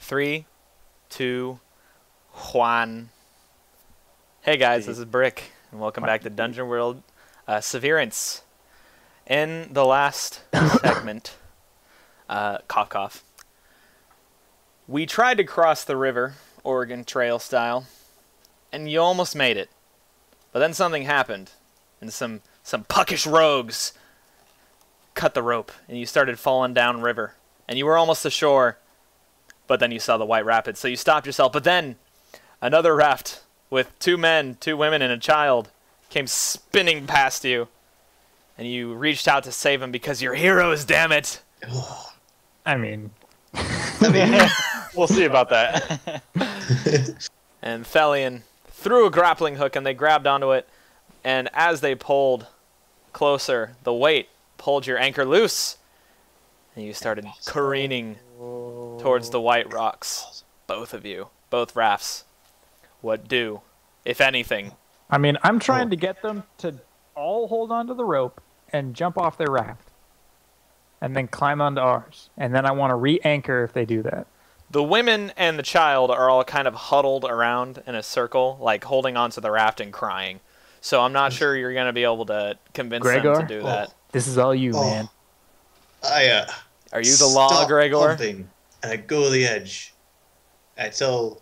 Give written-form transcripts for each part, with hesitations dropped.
3, 2, 1. Hey guys, this is Brick, and welcome back to Dungeon World Severance. In the last segment, cough cough, we tried to cross the river, Oregon Trail style, and you almost made it. But then something happened, and some puckish rogues cut the rope, and you started falling down river. And you were almost ashore, but then you saw the White Rapids, so you stopped yourself. But then another raft with 2 men, 2 women, and a child came spinning past you. And you reached out to save him because you're heroes, damn it! I mean, we'll see about that. And Thelian threw a grappling hook and they grabbed onto it. And as they pulled closer, the weight pulled your anchor loose. And you started careening towards the white rocks. Both of you. Both rafts. What do, if anything? I mean, I'm trying to get them to all hold onto the rope and jump off their raft. And then climb onto ours. And then I want to re-anchor if they do that. The women and the child are all kind of huddled around in a circle, like holding onto the raft and crying. So I'm not sure you're going to be able to convince them to do that. This is all you, man. Are you the law, Gregor? Pumping, and I go to the edge. I tell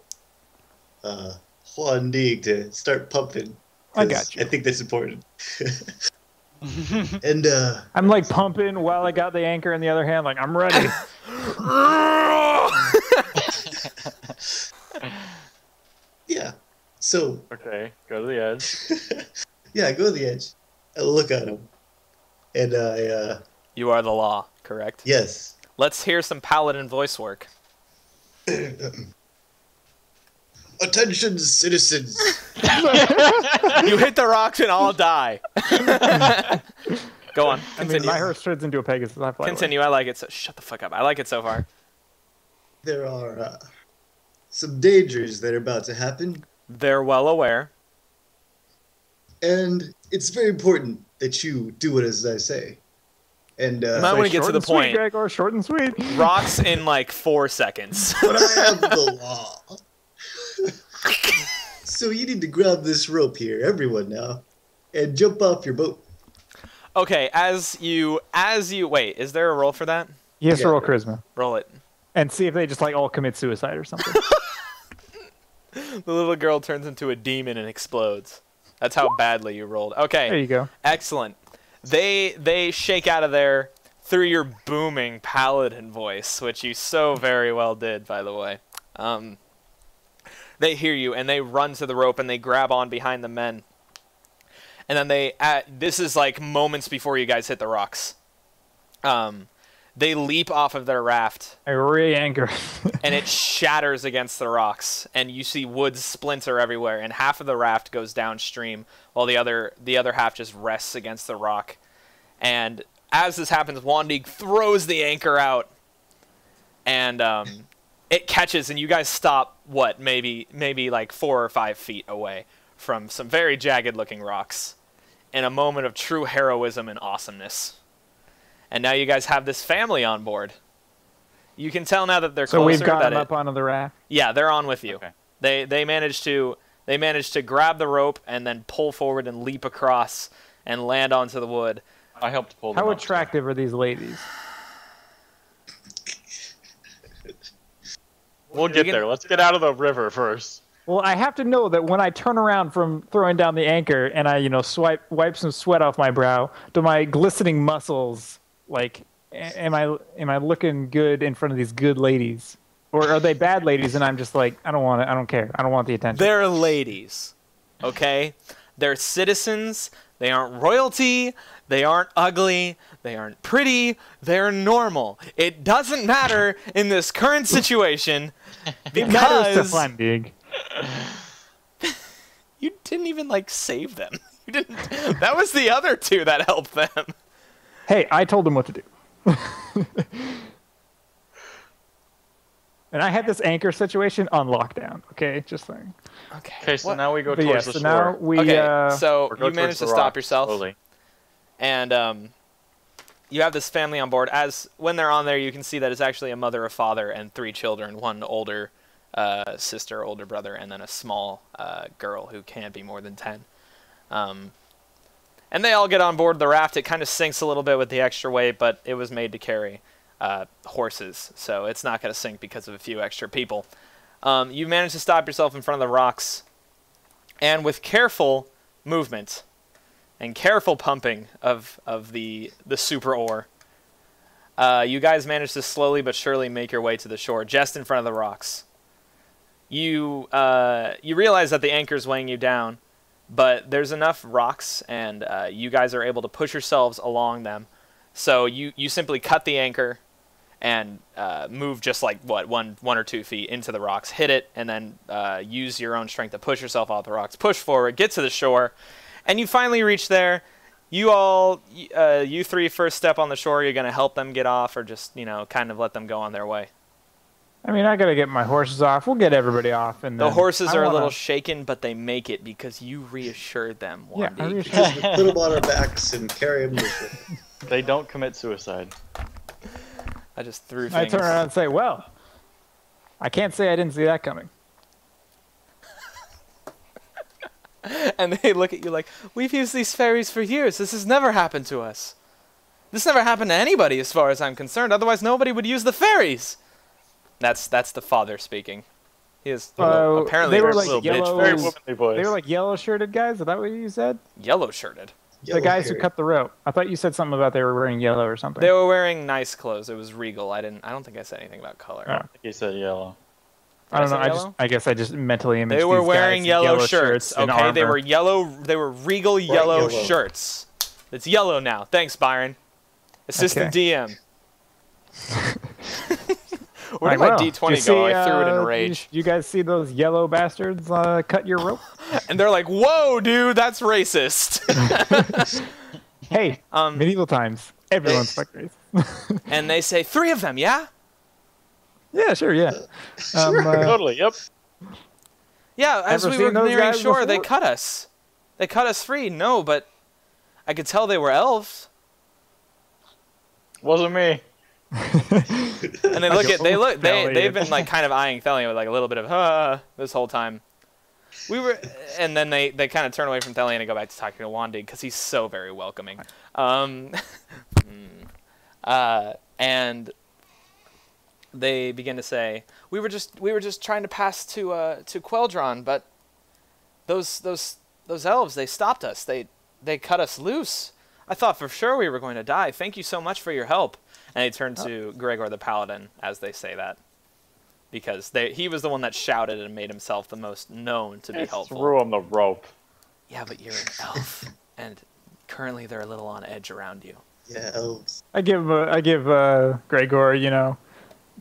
Juan Dig to start pumping. I got you. I think that's important. And I'm like pumping while I got the anchor in the other hand, like I'm ready. Yeah. So. Okay, go to the edge. Yeah, I go to the edge. I look at him, and I. You are the law, correct? Yes. Let's hear some paladin voice work. Attention, citizens. You hit the rocks and I'll die. Go on. Continue. I mean, my horse turns into a Pegasus. I fly Continue. away. I like it. So shut the fuck up. I like it so far. There are some dangers that are about to happen. They're well aware. And it's very important that you do it as I say. And I want to get to the point. Sweet, Gregor, short and sweet. Rocks in like 4 seconds. But I am the law. So you need to grab this rope here, everyone now, and jump off your boat. Okay, as you wait, is there a roll for that? Yes, roll charisma. Roll it. And see if they just like all commit suicide or something. The little girl turns into a demon and explodes. That's how badly you rolled. Okay. There you go. Excellent. They shake out of there through your booming paladin voice, which you so very well did, by the way. They hear you and they run to the rope and they grab on behind the men. And then this is like moments before you guys hit the rocks. They leap off of their raft. I re-anchor. And it shatters against the rocks, and you see wood splinter everywhere, and half of the raft goes downstream, while the other half just rests against the rock. And as this happens, Wandig throws the anchor out, and it catches, and you guys stop, what, maybe like 4 or 5 feet away from some very jagged-looking rocks, in a moment of true heroism and awesomeness. And now you guys have this family on board. You can tell now that they're closer. So we've got them up onto the raft? Yeah, they're on with you. Okay. They managed to grab the rope and then pull forward and leap across and land onto the wood. I helped pull them How up. attractive are these ladies? We'll get there. Let's get out of the river first. Well, I have to know that when I turn around from throwing down the anchor and I, wipe some sweat off my brow, do my glistening muscles, like, am I looking good in front of these good ladies? Or are they bad ladies and I'm just like, I don't want it, I don't care, I don't want the attention? They're ladies, okay? They're citizens, they aren't royalty, they aren't ugly, they aren't pretty, they're normal. It doesn't matter in this current situation because... You didn't even, like, save them. You didn't. That was the other 2 that helped them. Hey, I told them what to do. And I had this anchor situation on lockdown, okay? Just saying. Okay, so now we go towards the shore. Now we, okay, so Or go you managed to towards the stop rock, yourself. slowly. And you have this family on board. As when they're on there, you can see that it's actually a mother, a father, and 3 children. One older sister, older brother, and then a small girl who can't be more than 10. And they all get on board the raft. It kind of sinks a little bit with the extra weight, but it was made to carry horses, so it's not going to sink because of a few extra people. You manage to stop yourself in front of the rocks, and with careful movement and careful pumping of the super ore, you guys manage to slowly but surely make your way to the shore, just in front of the rocks. You realize that the anchor's weighing you down, but there's enough rocks, and you guys are able to push yourselves along them. So you simply cut the anchor and move just like, one or 2 feet into the rocks, hit it, and then use your own strength to push yourself off the rocks, push forward, get to the shore, and you finally reach there. You 3 first step on the shore. You're going to help them get off, or just, kind of let them go on their way? I mean, I got to get my horses off. We'll get everybody off. And the horses are a little shaken, but they make it because you reassured them. Yeah, I reassured them. Put them on our backs and carry them this way. They don't commit suicide. I just threw things. I turn around and say, well, I can't say I didn't see that coming. And they look at you like, we've used these ferries for years. This has never happened to us. This never happened to anybody as far as I'm concerned. Otherwise, nobody would use the ferries. That's the father speaking. He is apparently they were a like little yellow, bitch. Very womanly voice. They were like yellow-shirted guys. Is that what you said? Yellow-shirted. The guys who cut the rope. I thought you said something about they were wearing yellow or something. They were wearing nice clothes. It was regal. I don't think I said anything about color. I think he said yellow. I don't know. I guess I just mentally imaged they were these wearing guys yellow shirts. and Okay, armor. they were yellow. They were regal yellow shirts. It's yellow now. Thanks, Byron. Assistant DM. Where did my D20 go? I threw it in rage. You guys see those yellow bastards cut your rope? And they're like, "Whoa, dude, that's racist." Hey, medieval times. Everyone's fucking racist. And they say 3 of them, yeah? Yeah, sure, yeah. Totally, yep. Yeah, as we were nearing shore, before? they cut us. They cut us free. No, but I could tell they were elves. Wasn't me. And they've been like kind of eyeing Thelian with like a little bit of this whole time. And then they kind of turn away from Thelian and go back to talking to Wandig because he's so very welcoming. And they begin to say, we were just trying to pass to Queldron, but those elves, they stopped us. They cut us loose. I thought for sure we were going to die. Thank you so much for your help. And they turn to Gregor the Paladin as they say that, because he was the one that shouted and made himself the most known to be helpful. Threw him the rope. Yeah, but you're an elf, and currently they're a little on edge around you. Yeah, elves. I give Gregor,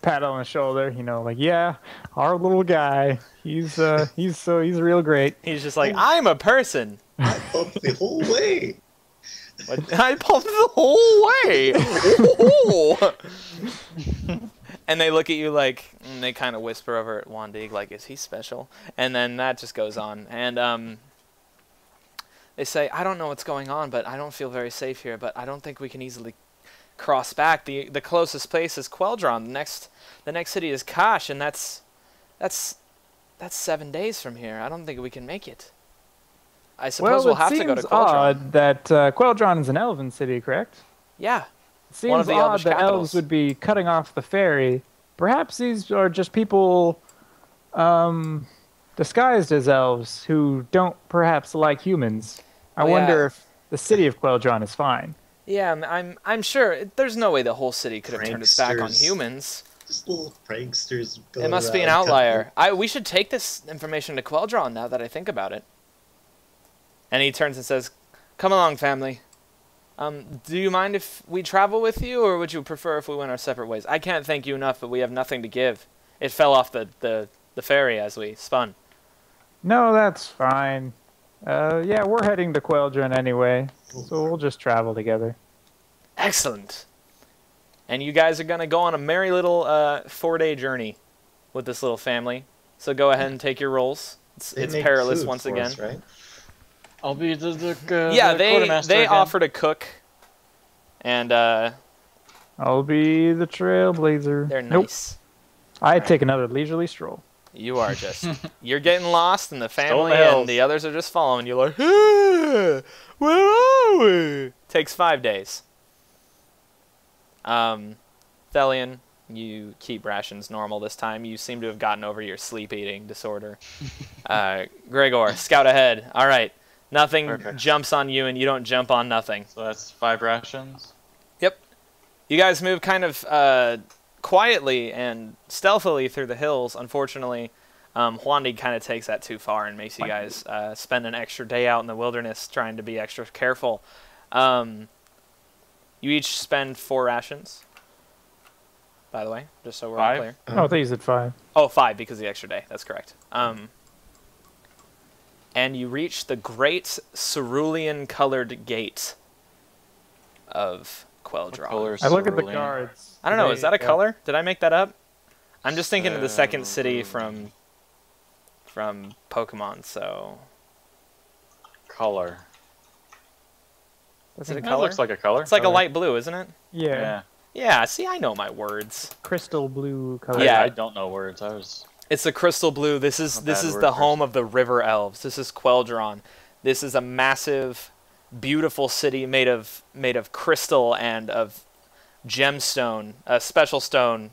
pat on the shoulder, like, yeah, our little guy, he's real great. He's just like, I'm a person. I pumped the whole way. I pumped the whole way. And they look at you like, and they kind of whisper over at Wandig, like, is he special? And then that just goes on. And they say, I don't know what's going on, but I don't feel very safe here, but I don't think we can easily cross back. The closest place is Queldron. The next city is Kash, and that's 7 days from here. I don't think we can make it. I suppose we'll have to go to Queldron. Odd that Queldron is an elven city, correct? Yeah. It seems odd that elves would be cutting off the ferry. Perhaps these are just people disguised as elves who don't perhaps like humans. I wonder if the city of Queldron is fine. Yeah, I'm sure. There's no way the whole city could have turned its back on humans. Just little pranksters. It must be an outlier. We should take this information to Queldron now that I think about it. And he turns and says, come along, family. Do you mind if we travel with you, or would you prefer if we went our separate ways? I can't thank you enough, but we have nothing to give. It fell off the ferry as we spun. No, that's fine. Yeah, we're heading to Queldron anyway, so we'll just travel together. Excellent. And you guys are going to go on a merry little 4-day journey with this little family. So go ahead and take your rolls. It's perilous once again. Right? I'll be the they quartermaster they again. offer to cook, And I'll be the trailblazer. they're Nope. nice. I take another leisurely stroll. You are just, you're getting lost in the Still in family, the hills. and the others are just following you like, hey, where are we? Takes 5 days. Thelian, you keep rations normal this time. You seem to have gotten over your sleep eating disorder. Gregor, scout ahead. All right. Nothing Perfect. jumps on you, and you don't jump on nothing. So that's 5 rations. Yep. You guys move kind of quietly and stealthily through the hills. Unfortunately, Huandi kind of takes that too far and makes you guys spend an extra day out in the wilderness trying to be extra careful. You each spend 4 rations, by the way, just so we're all 5? clear. Oh, I thought you said 5. Oh, 5 because of the extra day. That's correct. And you reach the great cerulean-colored gate of Queldron. color is I look at the cerulean? guards. I don't know. Is that a They- color? Did I make that up? I'm just thinking of the second city from Pokemon. So Color. is it a That color? looks like a color. It's like a light blue, isn't it? Yeah. Yeah. Yeah. See, I know my words. Crystal blue color. Yeah. I don't know words. I was. It's the crystal blue. This is Not this bad is word the first. home of the river elves. This is Queldron. This is a massive, beautiful city made of crystal and of gemstone, a special stone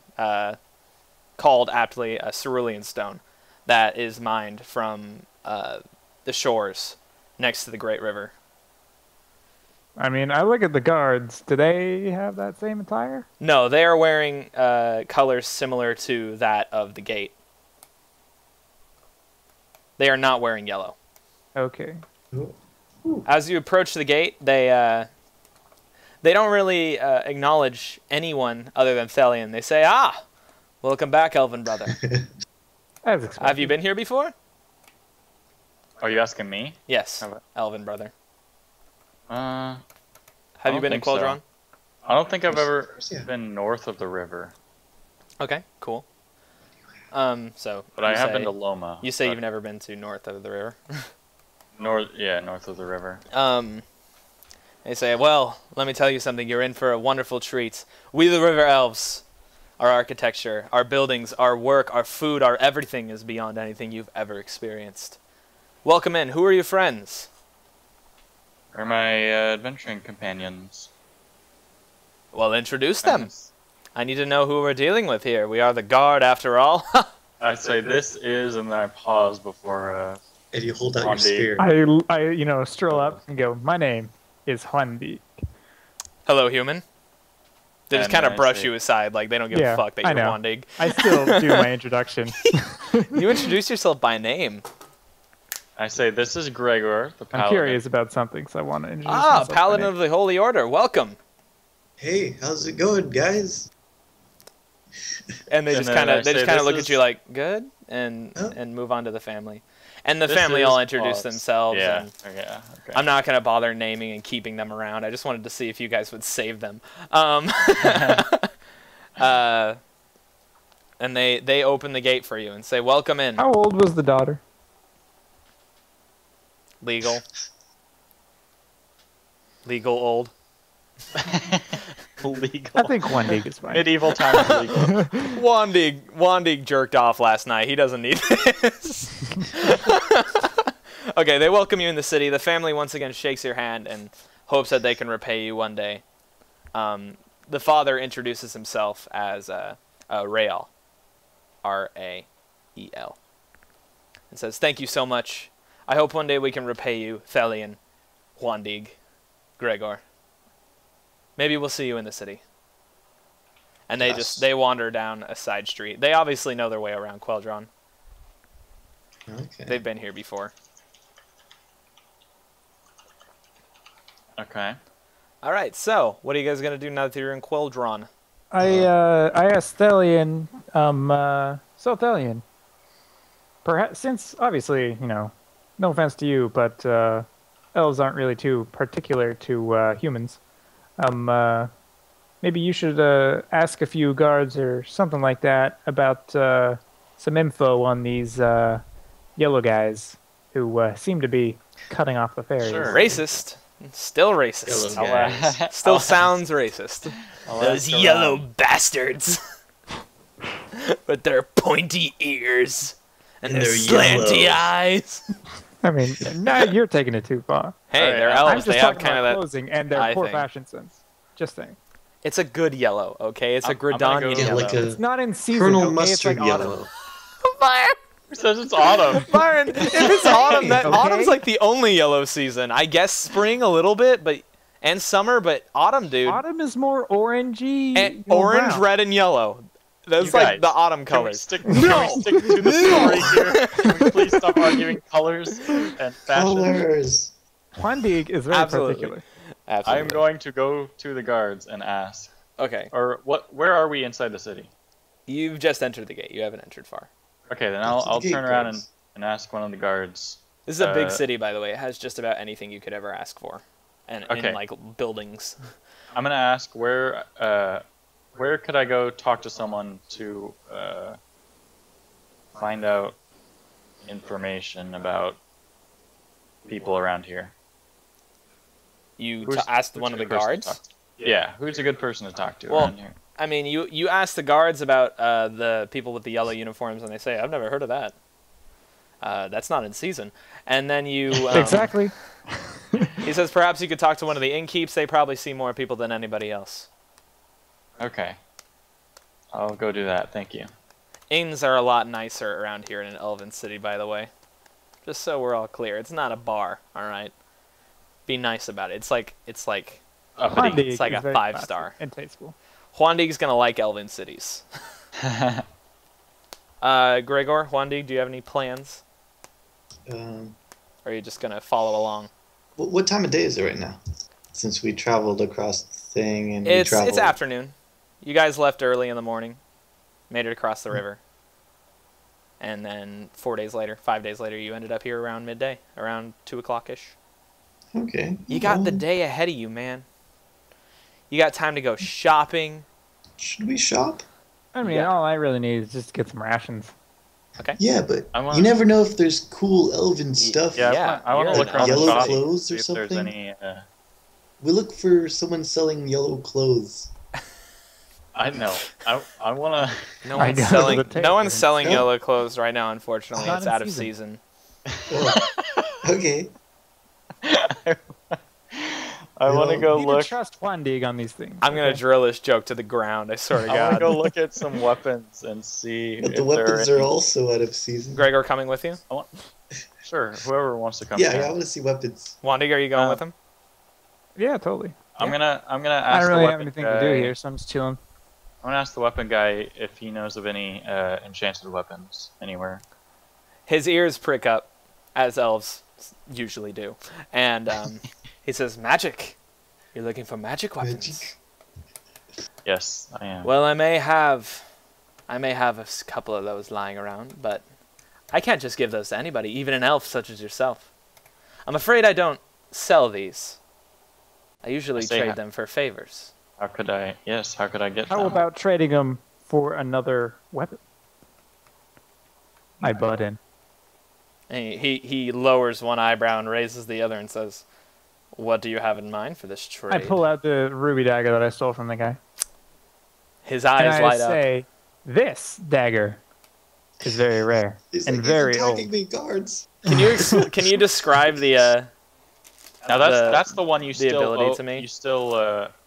called aptly a cerulean stone that is mined from the shores next to the Great River. I mean, I look at the guards. Do they have that same attire? No, they are wearing colors similar to that of the gate. They are not wearing yellow. Okay. As you approach the gate, they don't really acknowledge anyone other than Thelian. They say, "Ah, welcome back, Elven brother. As expected. Have you been here before?" Are you asking me? Yes, How about- Elven brother. Uh, Have you don't been in think so. Queldron? I don't think I've ever Yeah. been north of the river, Okay, cool. So, but I you have say- been to Loma. You say but you've never been to north of the river. north. Yeah, north of the river. They say, "Well, let me tell you something. You're in for a wonderful treat. We, the River Elves, our architecture, our buildings, our work, our food, our everything is beyond anything you've ever experienced. Welcome in. Who are your friends?" They're my adventuring companions. "Well, introduce them. I need to know who we're dealing with here. We are the guard, after all." I say this is, and then I pause before. And you hold out your Huandi. spear. I stroll up and go, my name is Huandi. "Hello, human." They just And kind of I brush say- you aside, like they don't give Yeah, a fuck that I you're know. Wandig. I still do my introduction. You introduce yourself by name. I say this is Gregor, the paladin. I'm curious about something, so I want to introduce Ah, myself by Paladin name. of the Holy Order. Welcome. Hey, how's it going, guys? And they And just then kind I of say, look "This at is- you like good, and Oh. move on to the family. And the This family is all introduce Paul's. themselves. Yeah. And Okay. I'm not gonna bother naming and keeping them around. I just wanted to see if you guys would save them. And they open the gate for you and say, "Welcome in." How old was the daughter? Legal. Legal old. Legal. I think one dig is fine. Medieval times legal. Wandig jerked off last night. He doesn't need this. Okay, they welcome you in the city. The family once again shakes your hand and hopes that they can repay you one day. The father introduces himself as Rael, R-A-E-L, and says, "Thank you so much. I hope one day we can repay you, Thelian, Wandig, Gregor. Maybe we'll see you in the city." And they Yes. they wander down a side street. They obviously know their way around Queldron. Okay. They've been here before. Okay. All right, so what are you guys gonna do now that you're in Queldron? I asked Thelian, so Thelian, perhaps, since obviously, no offense to you, but elves aren't really too particular to humans. Maybe you should ask a few guards or something like that about some info on these yellow guys who seem to be cutting off the ferries. Sure. Racist. Still racist. Yellow guys. Still sounds racist. Those ask yellow around. bastards. With their pointy ears and And their their slanty yellow. eyes. I mean, now you're taking it too far. Hey, Alright, they're I'm I'm elves. just They have talking kind of about that. closing and their I poor think. fashion sense. Just saying. It's a good yellow, okay? It's a I'm gonna Gridanian go- Yeah, yellow. like a It's not in season. Colonel Okay? It's Mustard like autumn. yellow. Byron, Who says it's autumn? Byron, if it's autumn, that okay. autumn's like the only yellow season. I guess spring a little bit, and summer, but autumn, dude. Autumn is more orangey. And orange, brown. red, and yellow. That's You like guys, the autumn Can we colors. stick to the story here? Can we please stop arguing colors and fashion? Colors. Huandig is very Absolutely. particular. I Absolutely. am going to go to the guards and ask. Okay, Or what? Where are we inside the city? you've just entered the gate. You haven't entered far. Okay, then Go to the I'll gate turn around guards. and ask one of the guards. This is a big Uh, city, by the way. It has just about anything you could ever ask for, and Okay. in like buildings. I'm gonna ask where could I go talk to someone to find out information about people around here. You Who's- asked who's one a of the good person to guards. talk to? Yeah, who's a good person to talk to Well, around here? I mean, you asked the guards about the people with the yellow uniforms, and they say, "I've never heard of that. That's not in season." And then you Exactly. He says, "Perhaps you could talk to one of the innkeeps. They probably see more people than anybody else." Okay, I'll go do that. Thank you. Inns are a lot nicer around here in an elven city, by the way. Just so we're all clear, it's not a bar. All right, be nice about it. It's like Uppity. Huandig It's like is a very 5-star. classy and tasteful. Huandig's gonna like elven cities. Gregor, Huandig, do you have any plans? Or are you just gonna follow along? What time of day is it right now? Since we traveled across the thing and we It's traveled. afternoon. You guys left early in the morning, made it across the river, and then 5 days later, you ended up here around midday, around 2:00-ish. Okay. You got the well, day ahead of you, man. You got time to go shopping. Should we shop? I mean, Yeah. all I really need is just to get some rations. Yeah, but I wanna- you never know if there's cool elven stuff. Yeah, Yeah, I want you're to look an around the yellow shop, clothes see or if there's something? any. We look for someone selling yellow clothes. I know. I want to. No I one's know selling. the tape, No one's man. selling No. yellow clothes right now. Unfortunately, Not it's in out of season. season. Oh, okay. I want to You go You need look. to trust Huandig on these things. I'm gonna okay? drill this joke to the ground. I swear to I want to God. go look at some weapons and see. But if the weapons there are any- also out of season. Gregor coming with you? Sure, whoever wants to come. Yeah, down. I want to see weapons. Wandig, are you going Uh, with him? Yeah, totally. I'm gonna ask. I don't the really have weapon anything guy, to do here, so I'm just chilling. I'm gonna ask the weapon guy if he knows of any enchanted weapons anywhere. His ears prick up, as elves usually do, and he says, "Magic. You're looking for magic weapons." Magic. Yes, I am. Well, I may have a couple of those lying around, but I can't just give those to anybody, even an elf such as yourself. I'm afraid I don't sell these. I usually I say trade ha- them for favors. How could I? Yes, how could I get How them? about trading them for another weapon? I butt in. And he lowers one eyebrow and raises the other and says, "What do you have in mind for this trade?" I pull out the ruby dagger that I stole from the guy. His And eyes I light up. say, this dagger is very rare He's and like, very "He's attacking old. me, guards." Can you describe the Now that's the one you the still ability to me? You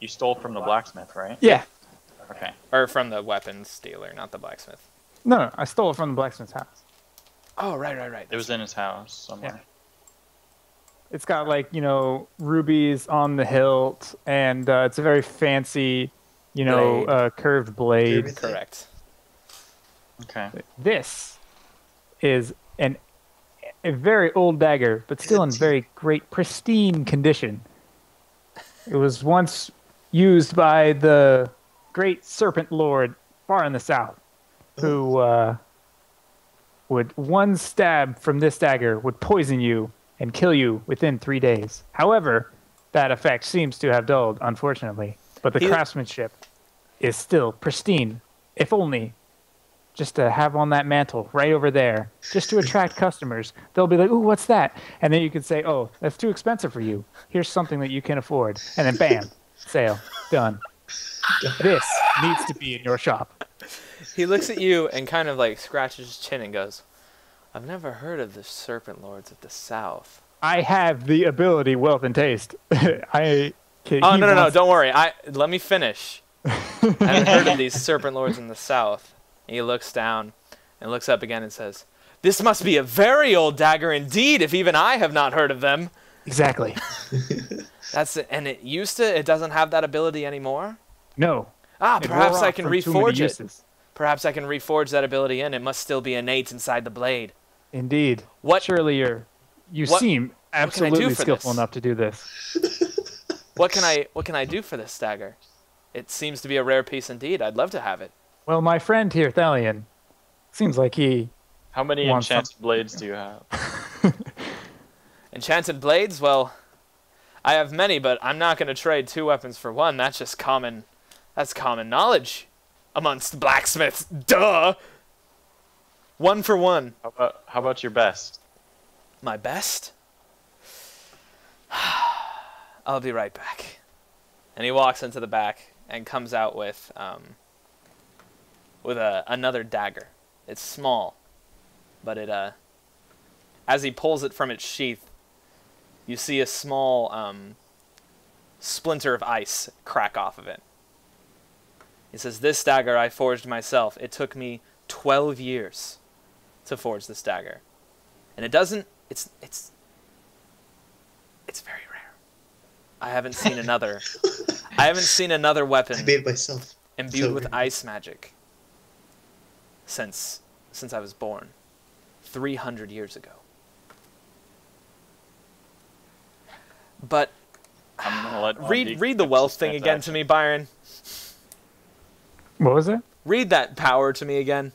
stole from the blacksmith, right? Yeah. Okay. or from the weapons dealer, not the blacksmith? No, I stole it from the blacksmith's house. Oh, right. It was in his house somewhere. It's got rubies on the hilt, and it's a very fancy, Blade. curved blade. Curved. Correct. Okay. This is a very old dagger, but still in very great, pristine condition. It was once used by the great serpent lord far in the south, who would one stab from this dagger would poison you and kill you within 3 days. However, that effect seems to have dulled, unfortunately. But the He- craftsmanship is still pristine, if only just to have on that mantle right over there, just to attract customers. They'll be like, "Ooh, what's that?" And then you could say, "Oh, that's too expensive for you. Here's something that you can afford." And then bam, sale, done. This needs to be in your shop. He looks at you and kind of like scratches his chin and goes, "I've never heard of the Serpent Lords of the South." I have the ability, wealth, and taste. Oh, no, don't worry. Let me finish. I haven't heard of these Serpent Lords in the South. And he looks down and looks up again and says, "This must be a very old dagger indeed, if even I have not heard of them." Exactly. That's it. And it doesn't have that ability anymore? No. Perhaps I can reforge it. Perhaps I can reforge that ability in. It must still be innate inside the blade. Indeed. What? Surely you seem absolutely skillful this? enough to do this. What can I do for this dagger? It seems to be a rare piece indeed. I'd love to have it. Well, my friend here, Thalion, seems like he... How many enchanted blades do you have? Enchanted blades? Well, I have many, but I'm not going to trade 2 weapons for 1. That's just common knowledge amongst blacksmiths. Duh! 1 for 1. How about your best? My best? I'll be right back. And he walks into the back and comes out with another dagger. It's small, but as he pulls it from its sheath, you see a small splinter of ice crack off of it. He says, "This dagger I forged myself. It took me 12 years to forge this dagger, and it's very rare. I haven't seen another weapon I made it myself. imbued with ice magic since I was born 300 years ago. But I'm gonna let read the wealth thing again to me, Byron. What was it? Read that power to me again.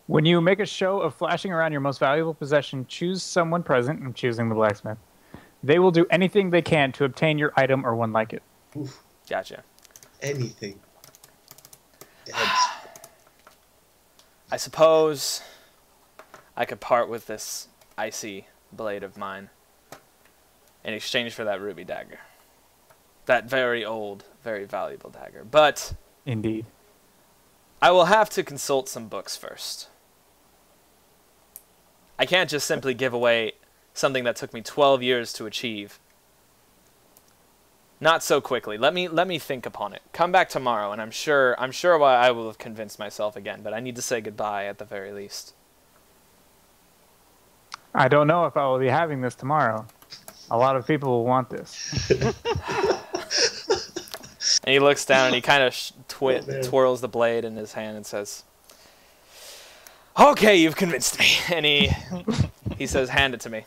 When you make a show of flashing around your most valuable possession, choose someone present. I'm choosing the blacksmith. They will do anything they can to obtain your item or one like it. Oof, Gotcha. anything. I suppose I could part with this icy blade of mine in exchange for that ruby dagger. That very old, very valuable dagger. But Indeed. I will have to consult some books first. I can't just simply give away something that took me 12 years to achieve. Not so quickly. Let me think upon it. Come back tomorrow, and I'm sure I will have convinced myself again. But I need to say goodbye at the very least. I don't know if I will be having this tomorrow. A lot of people will want this. And he looks down and he kind of twirls the blade in his hand and says, "Okay, you've convinced me." And he says, "Hand it to me,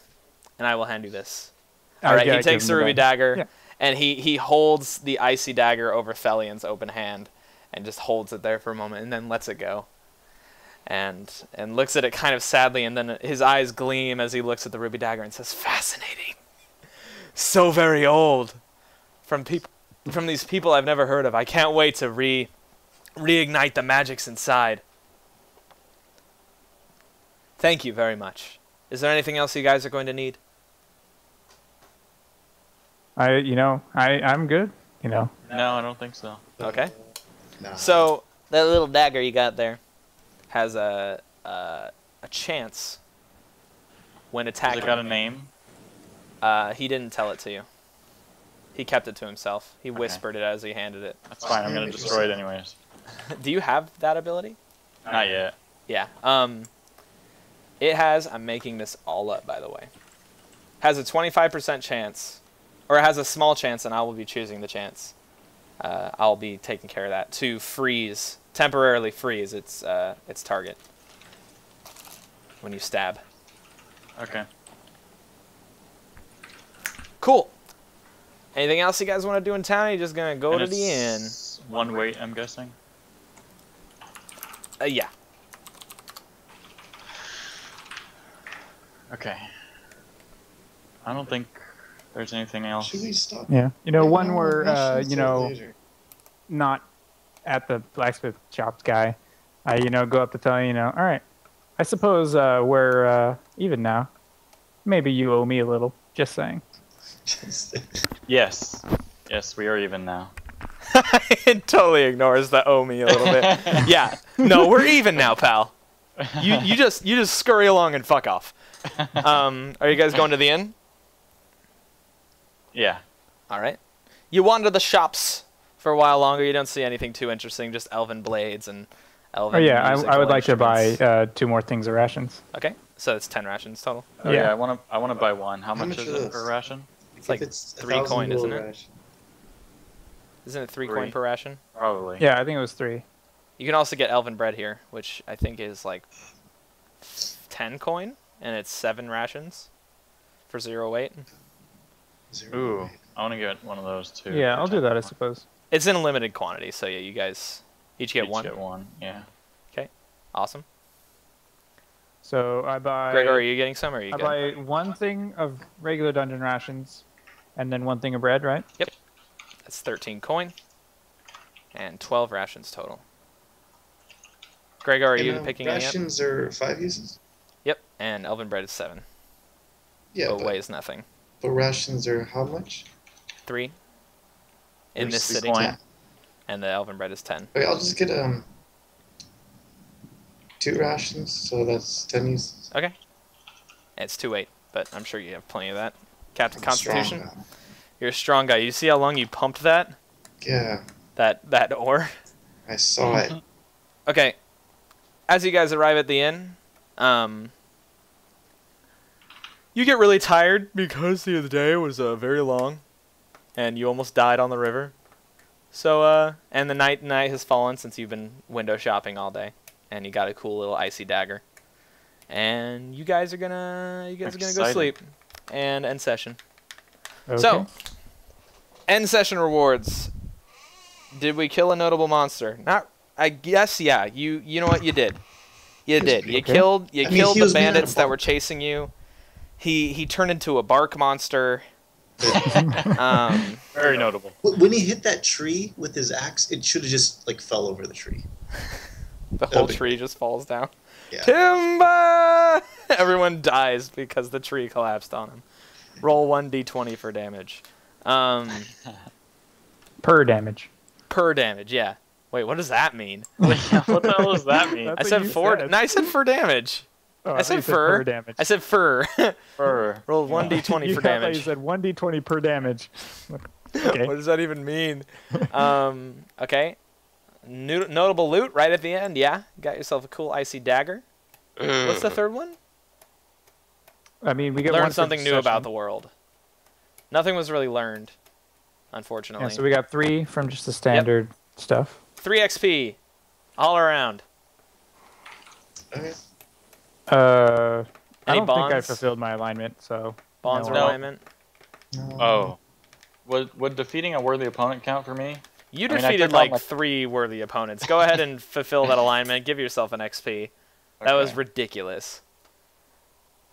and I will hand you this." All right, he takes the ruby dagger, and he holds the icy dagger over Thelion's open hand and just holds it there for a moment and then lets it go. And looks at it kind of sadly, and then his eyes gleam as he looks at the ruby dagger and says, "Fascinating. So very old. From these people I've never heard of. I can't wait to reignite the magics inside. Thank you very much. Is there anything else you guys are going to need?" I'm good, No, I don't think so. Okay. Nah. So that little dagger you got there has a chance when Has attacking. it got a name? He didn't tell it to you. He kept it to himself. He whispered it as he handed it. That's fine. I'm gonna destroy it anyways. Do you have that ability? Not yet. Yeah. It has, I'm making this all up, by the way, has a 25% chance, or it has a small chance, and I will be choosing the chance. I'll be taking care of that, to temporarily freeze its target when you stab. Okay. Cool. Anything else you guys want to do in town? Or are you just going to go And to the inn? it's one weight, I'm guessing. Yeah. Okay. I don't think there's anything else. Should we stop? Yeah. One No, where, rush until later. not at the blacksmith shop guy, I go up to tell him, all right, I suppose we're even now. Maybe you owe me a little. Just saying. Yes. Yes, we are even now. It totally ignores the owe me a little bit. Yeah. No, we're even now, pal. You just scurry along and fuck off. Are you guys going to the inn? Yeah. All right. You wander the shops for a while longer. You don't see anything too interesting. Just elven blades and elven. Oh yeah, I musical would like to instruments. buy 2 more things of rations. Okay, so it's 10 rations total. Oh, Yeah. yeah. I want to buy one. How much much is are it those? per ration? It's like 3 coin, isn't it? Ration. Isn't it 3 3. coin per ration? Probably. Yeah, I think it was 3. You can also get elven bread here, which I think is like 10 coin, and it's 7 rations for 0 weight. Ooh, I want to get one of those too. Yeah, for I'll do 10. that, I suppose. It's in a limited quantity, so yeah, you guys each get Each one. Get one. Yeah. Okay, awesome. So I buy. Gregor, are you getting some, or are you I good? buy 1 thing of regular dungeon rations, and then 1 thing of bread, right? Yep. That's 13 coin, and 12 rations total. Gregor, are you picking any up? Rations are 5 uses? Yep, and elven bread is 7. Yeah, but but weighs nothing. rations are how much? 3 in this There's city, coin. and the elven bread is 10. Okay, I'll just get 2 rations, so that's 10 uses. Okay. It's 2-8, but I'm sure you have plenty of that. Captain I'm strong Constitution, now. you're a strong guy. You see how long you pumped that? Yeah, That ore? I saw it. Okay. As you guys arrive at the inn, you get really tired because the other day was very long, and you almost died on the river. So, and the night has fallen since you've been window shopping all day, and you got a cool little icy dagger. And you guys are gonna go Exciting. sleep and end session. Okay. So, end session rewards. Did we kill a notable monster? Not. I guess yeah. You know what you did. You did. You Okay. killed I mean, killed he the was made out of bandits that bark. were chasing you. He turned into a bark monster. Very notable. When he hit that tree with his axe, it should have just like fell over the tree. The whole be tree just falls down. Yeah. Timber! Everyone dies because the tree collapsed on him. Roll 1d20 for damage. Per damage. Per damage, yeah. Wait, what does that mean? What the hell does that mean? That's I what said you for. said. No, I said for damage. Oh, I thought you said said fur. per damage. I said fur. Fur. Roll 1d20 for I thought damage. you said 1d20 per damage. Okay. What does that even mean? Okay. Notable loot right at the end, yeah. Got yourself a cool icy dagger. What's the third one? I mean, we get Learn one for something new session. about the world. Nothing was really learned, unfortunately. Yeah, so we got 3 from just the standard stuff. 3 XP, all around. Okay. I Any don't think I bonds? fulfilled my alignment, so Bonds No. of alignment. Oh. Would defeating a worthy opponent count for me? You I mean, I defeated took out like my- 3 worthy opponents. Go ahead and fulfill that alignment. Give yourself an XP. That was Okay. ridiculous.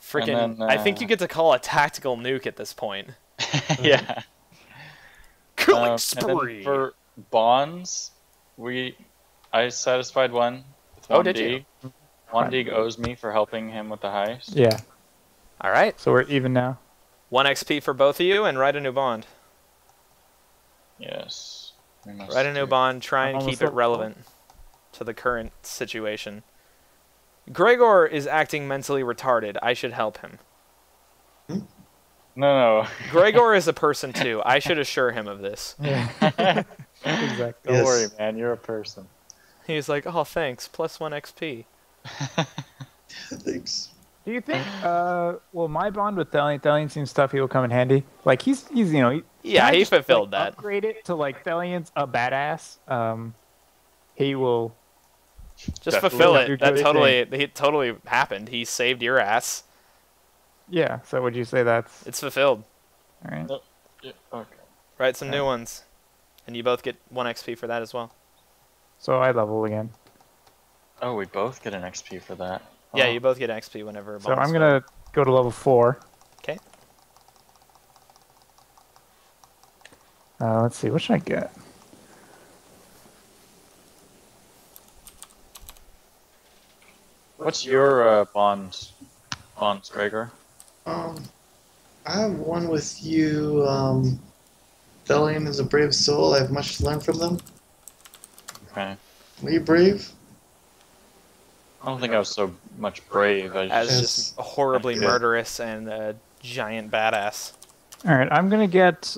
Freaking! And then, I think you get to call a tactical nuke at this point. Yeah. Killing And then spree. for bonds, I satisfied one. With Oh, one did dig. you? One dig owes me for helping him with the heist. yeah. All right. So we're even now. 1 XP for both of you, and write a new bond. Yes. We must Write a new do- bond. Try and Almost keep it level relevant to the current situation. Gregor is acting mentally retarded. I should help him. No. Gregor is a person too. I should assure him of this. Yeah. Exactly. Don't Yes. worry, man. You're a person. He's like, oh, thanks. Plus 1 XP. Thanks. Do you think? Well, my bond with Thelian seems stuff he will come in handy. Like he's Yeah, can I he just, fulfilled like, that. Upgrade it to like Thelian's a badass. He will. Just Definitely. fulfill Do it. That good it totally happened. He saved your ass. Yeah. So would you say that's It's fulfilled. all right? Yeah, okay. Write some new ones. And you both get 1 XP for that as well. So I level again. Oh, we both get an XP for that. Yeah, Oh. you both get XP whenever. So I'm gonna go to level 4. Okay. Let's see. What should I get? What's your bond, Gregor? I have one with you. Valiant is a brave soul. I have much to learn from them. Okay. Were you brave? I don't think I was so much brave. I As just, just horribly Okay. murderous and a giant badass. All right, I'm gonna get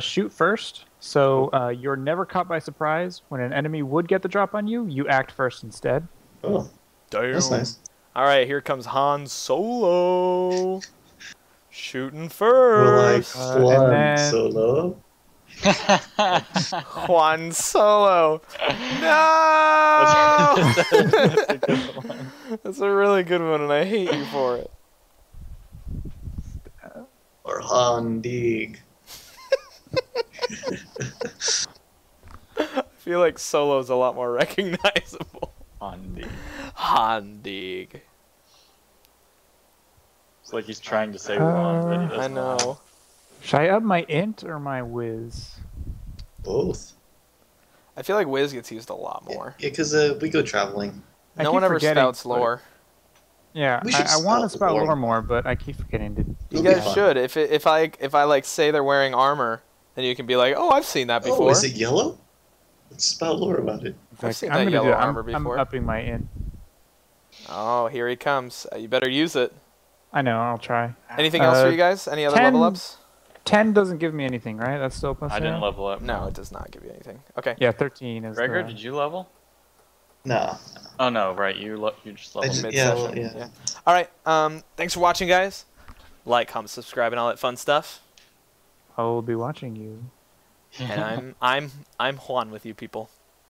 shoot first. So you're never caught by surprise. When an enemy would get the drop on you, you act first instead. Oh, Damn. that's nice. All right, here comes Han Solo. Shooting Will I first. Juan then- Solo? Juan Solo. No! That's a good one. That's a really good one, and I hate you for it. Or Han Dig? I feel like Solo's a lot more recognizable. Andy. Handig. It's like he's trying to say one, but he doesn't. I know. Should I up my int or my whiz? Both. I feel like Wiz gets used a lot more. Yeah, because we go traveling. I No keep one ever forgetting, spouts but- lore. Yeah, We should I want to spout spout lore lore more, but I keep forgetting to. You It'll be guys fun. should. If I like say they're wearing armor, then you can be like, oh, I've seen that before. Oh, is it yellow? Let's spout lore about it. In fact, seen I'm that gonna yellow do it. armor I'm before. upping my int. Oh, here he comes. You better use it. I know. I'll try. Anything else for you guys? Any other 10 level ups? 10 doesn't give me anything, right? That's still plus. I didn't zero? level up. No, it does not give you anything. Okay. Yeah, 13 is. Gregor, the- did you level? No. Oh no, right. You just I leveled. just- Mid-session. yeah, well, yeah. All right. Thanks for watching, guys. Like, comment, subscribe, and all that fun stuff. I will be watching you. And I'm Juan with you people.